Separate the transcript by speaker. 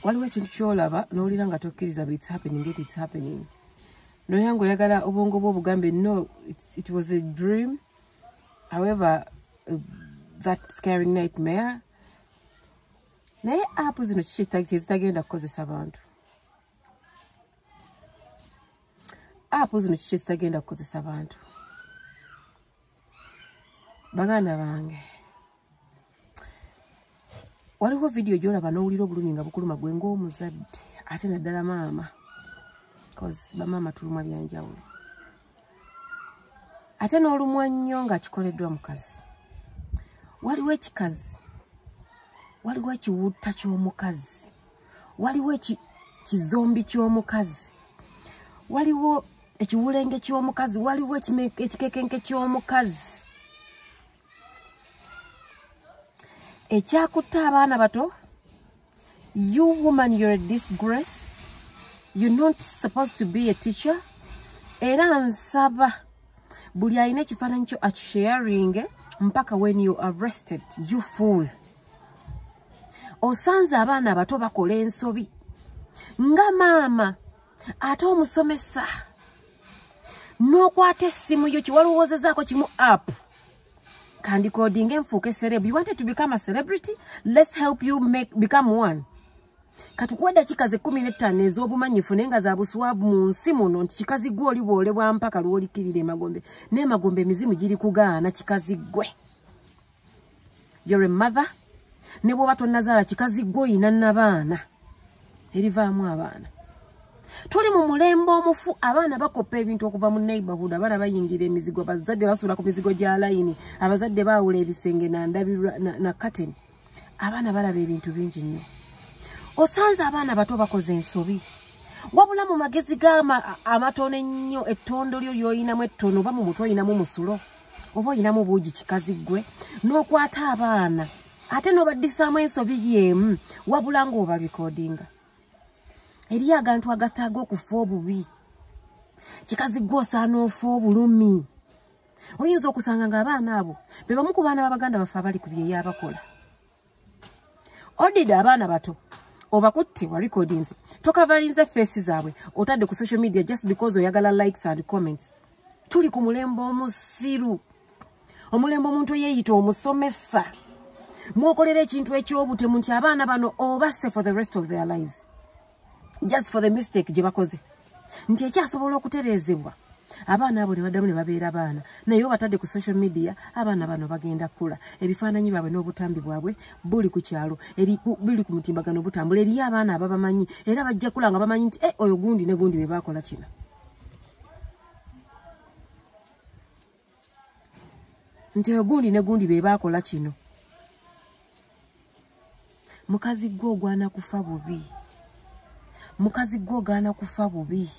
Speaker 1: Waliwo ekintu kyolaba n'olira nga tokkiriza it's happening, it's happening. No yango yagala obongo bwo bugambe no, it was a dream. However, that scary nightmare. Naye app zino zitagenda kukozesa abantu. App zino zitagenda kukozesa abantu. Baganda bange. Waliwo video gyolaba n'owulira obulumi nga bukuluma gwe ng'omuzadde ate naddala maama. Because bamama tuluma byanjawulo. Ate n'olumwa nnyo nga kikoleddwa mukazi. Waliwo ekikazi. Waliwo ekiwutta ky'omukazi. Waliwo ekizombi ky'omukazi. Waliwo ekiwulenge ky'omukazi. Waliwo ekikekenke ky'omukazi. Ekyakutta abaana bato. You woman, you're a disgrace. You're not supposed to be a teacher. Era nsaba buli ayina ekifaananyi kyo akisharing mpaka when you arrested, you fool. Osanze abaana abato bakola ensobi. Nga maama ate omusomesa. N'okwata essimu yo kiwalowoozezaako kimu app. Kandi coding enfuuke celeb. You wanted to become a celebrity? Let's help you become one. Katukuwa dakika ze 15 ez'obumanyifu naye nga za buswavu mu nsi muno nti kikazi gwe oli bw'olebwa mpaka lw'olikirira emagombe. N'emagombe emizimu giri kugaana kikazi gwe. You're a mother. Ne bw'oba tonnazaala kikazi gwe oyina n'abaana. Erivaamu abaana. Tuli mu mulembe omufu abaana bakopa ebintu okuva mu neighborhood. Abaana bayingira emizigo. Abazadde basula ku mizigo gya layini. Abazadde baawula ebisenge na curtain. Abaana balaba ebintu bingi nnyo. Osanze abaana bato bakoze ensobi. Wabula mu magezi gama amatono ennyo ettondo lyo lyoyinamu ettono oba mu mutwe oyinamu musulo. Oba oyinamu buugi kikazi gwe. N'okwata abaana. Ate n'obaddisaamu ensobi y'emu. Wabula ng'oba recordinga. Eri agantu agataaga okufa obubi. Kikazi gwe osaana ofa obulumi. Oyinza okusanga ng'abaana abo be bamu ku baana b'Abaganda bafe abali ku bye yabakola. Odida abaana bato. Obakutte wa recordings. Tokavalinze face zaabwe. Otadde ku social media just because oyagala likes and comments. Tuli ku mulembe omusiru. Omulembe omuntu yeeyita omusomesa. Mwokolera ekintu eky'obutemu nti abaana bano obasse for the rest of their lives. Just for the mistake gye bakoze. Nti ekyasobola okutereezebwa. Abaana abo ne baddamu ne babeera abaana. Naye obatadde ku social media, abaana bano bagenda kula. Ebifaananyi baabwe n'obutambi bwabwe buli ku kyalo. Buli ku mutimbagano butambula. Eri abaana ababamanyi. Era bajja kula nga bamanyi nti oyo gundi ne gundi be baakola kino. Nti oyo gundi ne gundi be baakola kino. Mukazi gwe ogwana kufa bubi. Mukazi gwe ogwana kufa bubi.